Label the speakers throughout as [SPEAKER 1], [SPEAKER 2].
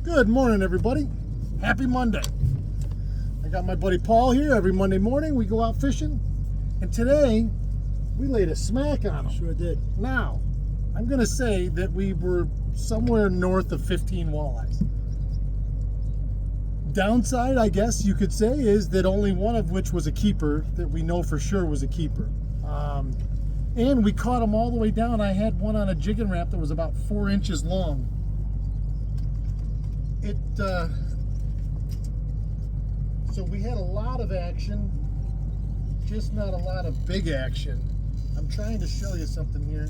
[SPEAKER 1] Good morning, everybody. Happy Monday. I got my buddy Paul here. Every Monday morning we go out fishing, and today we laid a smack on him.
[SPEAKER 2] Sure did.
[SPEAKER 1] Now, I'm going to say that we were somewhere north of 15 walleyes. Downside, I guess you could say, is that only one of which was a keeper that we know for sure was a keeper. And we caught them all the way down. I had one on a Jigging Rap that was about 4 inches long. So we had a lot of action, just not a lot of big action. I'm trying to show you something here,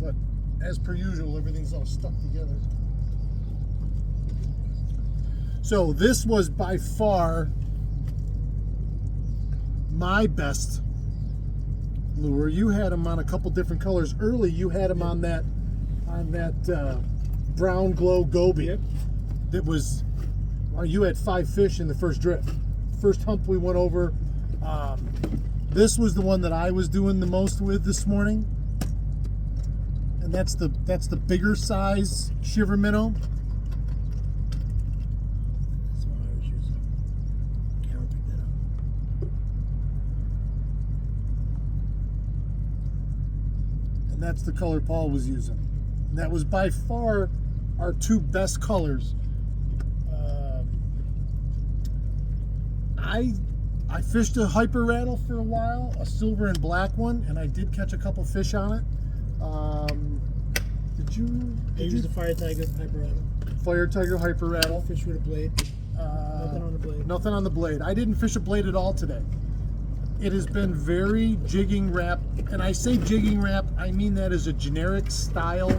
[SPEAKER 1] but as per usual, everything's all stuck together. So this was by far my best lure. You had them on a couple different colors. Early, you had them on that brown glow goby.
[SPEAKER 2] Yep.
[SPEAKER 1] That was, well, you had 5 fish in the first drift. First hump we went over. This was the one that I was doing the most with this morning, and that's the bigger size shiver minnow.
[SPEAKER 2] That's what I was using. Karen picked that up.
[SPEAKER 1] And that's the color Paul was using. And that was by far our two best colors. I fished a hyper rattle for a while, a silver and black one, and I did catch a couple fish on it. Did you
[SPEAKER 2] Use the Fire Tiger hyper rattle.
[SPEAKER 1] Fire Tiger hyper rattle?
[SPEAKER 2] Fish with a blade. Nothing on the blade.
[SPEAKER 1] Nothing on the blade. I didn't fish a blade at all today. It has been very Jigging Rap, and I say Jigging Rap, I mean that as a generic style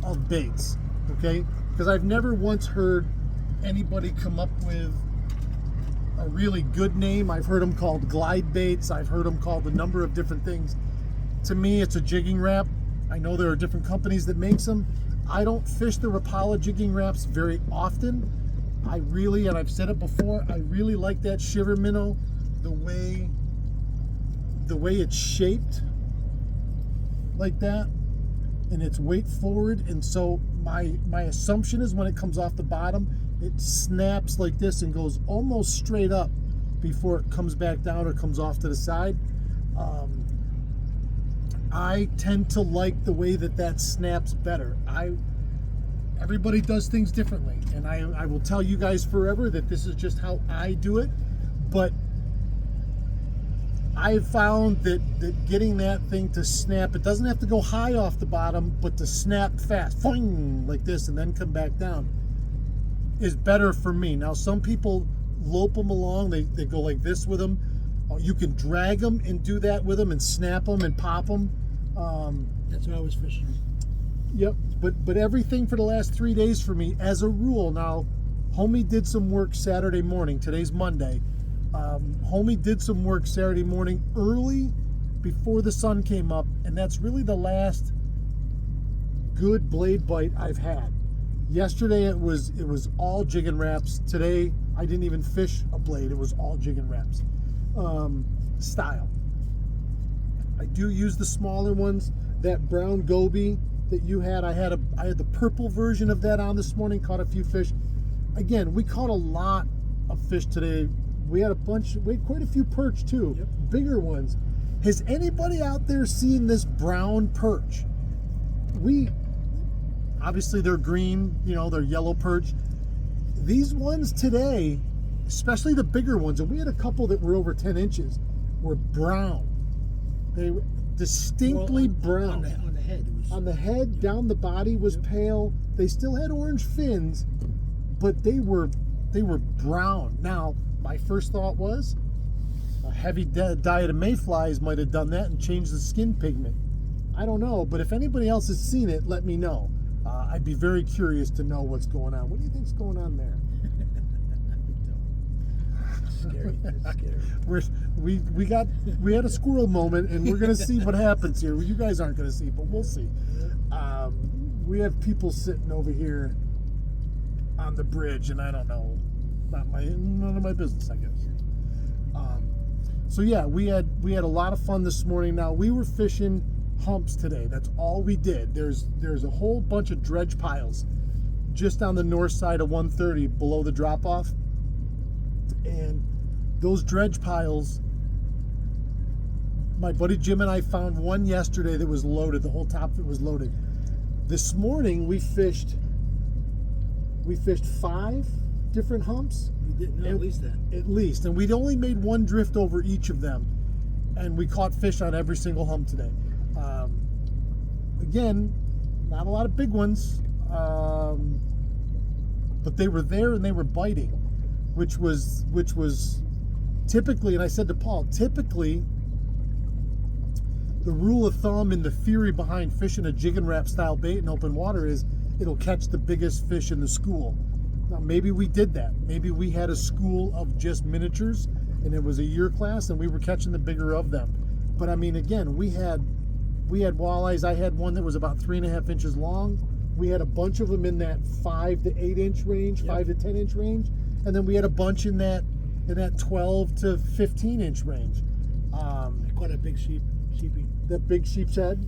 [SPEAKER 1] of baits, okay? Because I've never once heard anybody come up with a really good name. I've heard them called glide baits. I've heard them called a number of different things. To me, it's a Jigging Rap. I know there are different companies that makes them. I don't fish the Rapala Jigging Raps very often. I really, and I've said it before, I really like that shiver minnow, the way it's shaped like that, and it's weight forward. And so my assumption is when it comes off the bottom, it snaps like this and goes almost straight up before it comes back down or comes off to the side. I tend to like the way that snaps better. Everybody does things differently, and I will tell you guys forever that this is just how I do it. But I've found that getting that thing to snap, it doesn't have to go high off the bottom, but to snap fast, boing, like this, and then come back down, is better for me. Now, some people lope them along, they go like this with them. You can drag them and do that with them and snap them and pop them.
[SPEAKER 2] That's what I was fishing.
[SPEAKER 1] Yep, but everything for the last 3 days for me, as a rule. Now, homie did some work Saturday morning. Today's Monday. Homie did some work Saturday morning early before the sun came up, and that's really the last good blade bite I've had. Yesterday it was all Jigging Raps. Today I didn't even fish a blade. It was all Jigging Raps style. I do use the smaller ones. That brown goby that you had, I had the purple version of that on this morning. Caught a few fish. Again, we caught a lot of fish today. We had quite a few perch too.
[SPEAKER 2] Yep.
[SPEAKER 1] Bigger ones. Has anybody out there seen this brown perch? Obviously they're green, they're yellow perch. These ones today, especially the bigger ones, and we had a couple that were over 10 inches, were brown. They were distinctly brown.
[SPEAKER 2] On the head.
[SPEAKER 1] On the head, down the body was pale. They still had orange fins, but they were brown. Now, my first thought was a heavy diet of mayflies might have done that and changed the skin pigment. I don't know, but if anybody else has seen it, let me know. I'd be very curious to know what's going on. What do you think's going on there?
[SPEAKER 2] Scary. It's scary.
[SPEAKER 1] We had a squirrel moment, and we're gonna see what happens here. You guys aren't gonna see, but we'll see. We have people sitting over here on the bridge, and I don't know, none of my business, I guess. So yeah, we had a lot of fun this morning. Now we were fishing humps today. That's all we did. There's a whole bunch of dredge piles just on the north side of 130 below the drop off. And those dredge piles, my buddy Jim and I found one yesterday that was loaded. The whole top of it was loaded. This morning we fished 5 different humps.
[SPEAKER 2] You didn't know at least that.
[SPEAKER 1] At least. And we'd only made one drift over each of them. And we caught fish on every single hump today. Again, not a lot of big ones. But they were there and they were biting, which was typically, and I said to Paul, typically the rule of thumb and the theory behind fishing a Jigging Rap style bait in open water is it'll catch the biggest fish in the school. Now maybe we did that. Maybe we had a school of just miniatures and it was a year class and we were catching the bigger of them. But I mean, again, we had walleyes. I had one that was about 3.5 inches long. We had a bunch of them in that 5 to 8 inch range, 5 to 10 inch range, and then we had a bunch in that 12 to 15 inch range.
[SPEAKER 2] Quite a big sheepy.
[SPEAKER 1] That big sheep's head.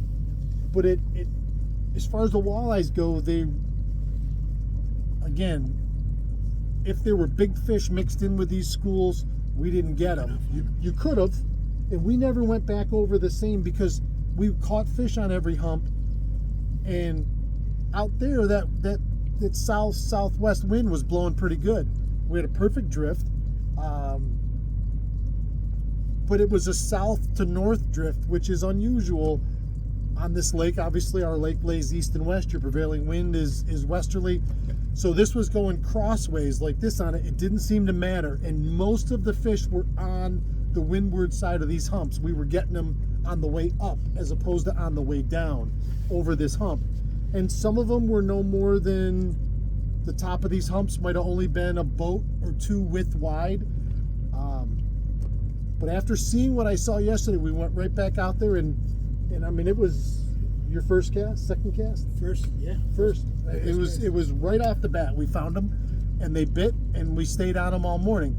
[SPEAKER 1] But it as far as the walleyes go, they, again, if there were big fish mixed in with these schools, we didn't get them. You could have, and we never went back over the same because we caught fish on every hump, and out there that southwest wind was blowing pretty good. We had a perfect drift, but it was a south to north drift, which is unusual on this lake. Obviously our lake lays east and west. Your prevailing wind is westerly, so this was going crossways like this on it. It didn't seem to matter, and most of the fish were on the windward side of these humps. We were getting them on the way up as opposed to on the way down over this hump. And some of them were no more than, the top of these humps might have only been a boat or two width wide. But after seeing what I saw yesterday, we went right back out there, and I mean, it was your first cast, second cast?
[SPEAKER 2] First, yeah.
[SPEAKER 1] First. It was right off the bat. We found them, and they bit, and we stayed on them all morning.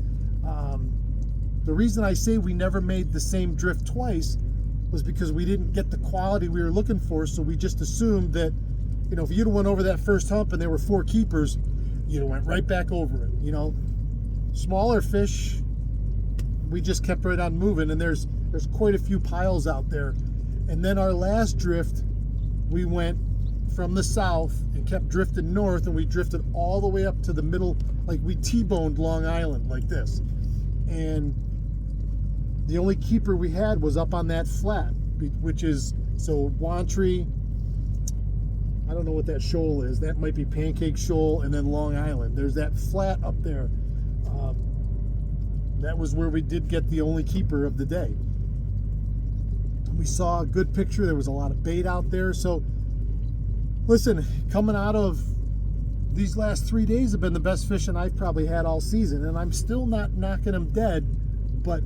[SPEAKER 1] The reason I say we never made the same drift twice was because we didn't get the quality we were looking for, so we just assumed that, you know, if you'd have went over that first hump and there were 4 keepers, you'd have went right back over it, you know. Smaller fish, we just kept right on moving, and there's quite a few piles out there. And then our last drift, we went from the south and kept drifting north, and we drifted all the way up to the middle, like we T-boned Long Island like this. And the only keeper we had was up on that flat, which is, so Wantry, I don't know what that shoal is. That might be Pancake Shoal, and then Long Island. There's that flat up there. That was where we did get the only keeper of the day. We saw a good picture. There was a lot of bait out there. So, listen, coming out of these last 3 days have been the best fishing I've probably had all season, and I'm still not knocking them dead, but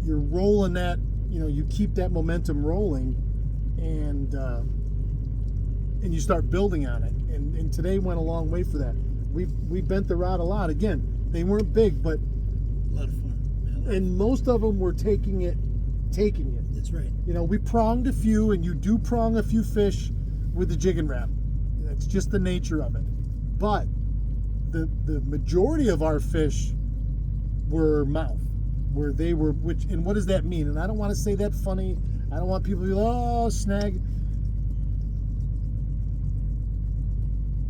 [SPEAKER 1] you're rolling that, you know, you keep that momentum rolling, and you start building on it. And today went a long way for that. We bent the rod a lot. Again, they weren't big, but
[SPEAKER 2] A lot of fun.
[SPEAKER 1] and most of them were taking it.
[SPEAKER 2] That's right.
[SPEAKER 1] You know, we pronged a few, and you do prong a few fish with the Jigging Rap. That's just the nature of it. But the majority of our fish were mouth, where they were, which, and what does that mean? And I don't want to say that funny. I don't want people to be like, oh, snag.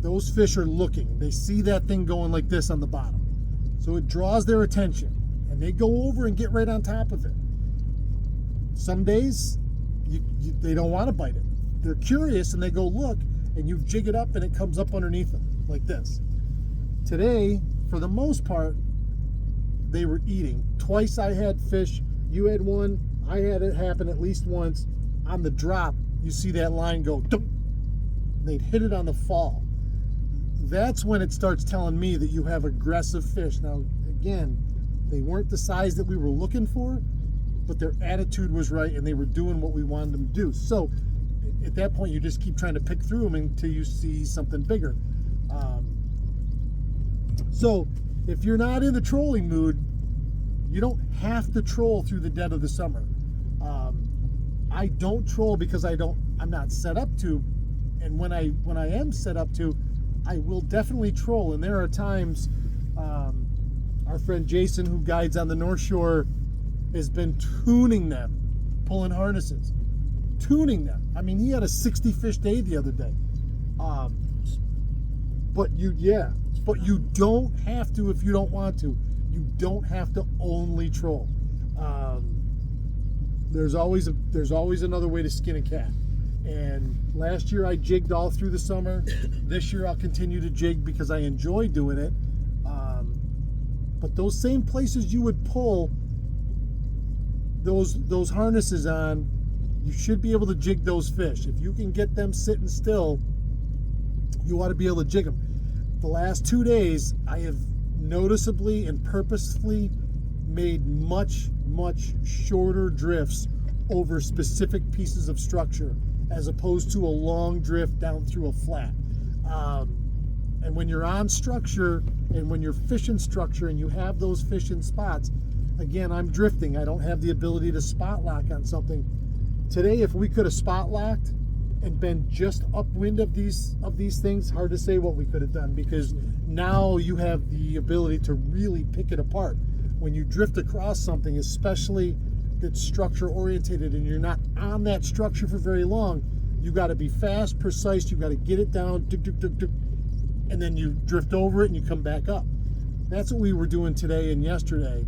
[SPEAKER 1] Those fish are looking. They see that thing going like this on the bottom. So it draws their attention, and they go over and get right on top of it. Some days, they don't want to bite it. They're curious, and they go look, and you jig it up, and it comes up underneath them, like this. Today, for the most part, they were eating. Twice I had fish. You had one. I had it happen at least once. On the drop, you see that line go, dunk. They'd hit it on the fall. That's when it starts telling me that you have aggressive fish. Now, again, they weren't the size that we were looking for, but their attitude was right, and they were doing what we wanted them to do. So at that point, you just keep trying to pick through them until you see something bigger. So if you're not in the trolling mood, you don't have to troll through the dead of the summer. I don't troll because I'm not set up to, and when I am set up to, I will definitely troll, and there are times our friend Jason, who guides on the North Shore, has been tuning them, pulling harnesses, tuning them. I mean, he had a 60 fish day the other day. But you don't have to if you don't want to. You don't have to only troll. There's always another way to skin a cat. And last year I jigged all through the summer. This year I'll continue to jig because I enjoy doing it. But those same places you would pull those harnesses on, you should be able to jig those fish. If you can get them sitting still, you ought to be able to jig them. The last 2 days, I have noticeably and purposefully made much shorter drifts over specific pieces of structure, as opposed to a long drift down through a flat. And when you're on structure and when you're fishing structure and you have those fish in spots, again, I'm drifting. I don't have the ability to spot lock on something. Today, if we could have spot locked and been just upwind of these things, hard to say what we could have done, because now you have the ability to really pick it apart. When you drift across something, especially that's structure orientated and you're not on that structure for very long, you got to be fast, precise. You got to get it down, and then you drift over it and you come back up. That's what we were doing today and yesterday,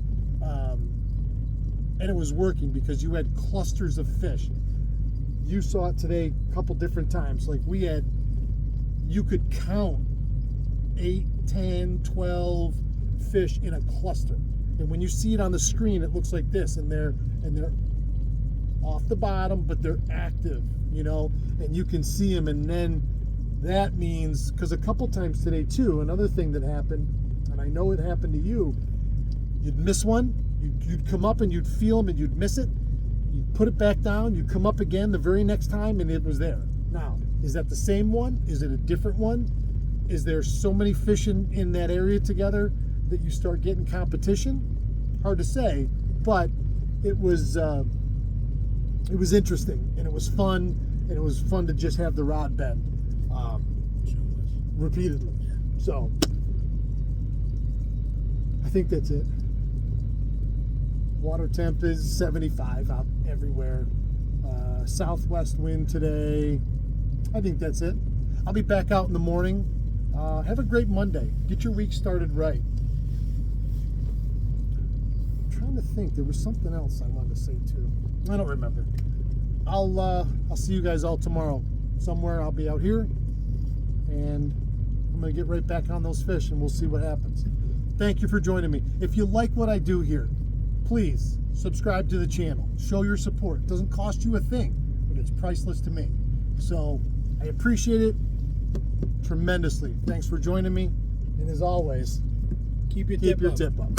[SPEAKER 1] and it was working because you had clusters of fish. You saw it today a couple different times. Like you could count 8, 10, 12 fish in a cluster. And when you see it on the screen, it looks like this, and they're off the bottom, but they're active, and you can see them. And then that means, because a couple times today too, another thing that happened, and I know it happened to you, you'd miss one, you'd come up and you'd feel them and you'd miss it. You'd put it back down, you'd come up again the very next time and it was there. Now, is that the same one? Is it a different one? Is there so many fish in that area together that you start getting competition? Hard to say, but it was interesting, and it was fun, and it was fun to just have the rod bend repeatedly.
[SPEAKER 2] Yeah.
[SPEAKER 1] So I think that's it. Water temp is 75 out everywhere. Southwest wind today. I think that's it. I'll be back out in the morning. Have a great Monday. Get your week started right. I'm trying to think. There was something else I wanted to say too. I don't remember. I'll see you guys all tomorrow. Somewhere I'll be out here, and I'm gonna get right back on those fish, and we'll see what happens. Thank you for joining me. If you like what I do here, please subscribe to the channel. Show your support. It doesn't cost you a thing, but it's priceless to me. So I appreciate it tremendously. Thanks for joining me. And as always, keep your tip up.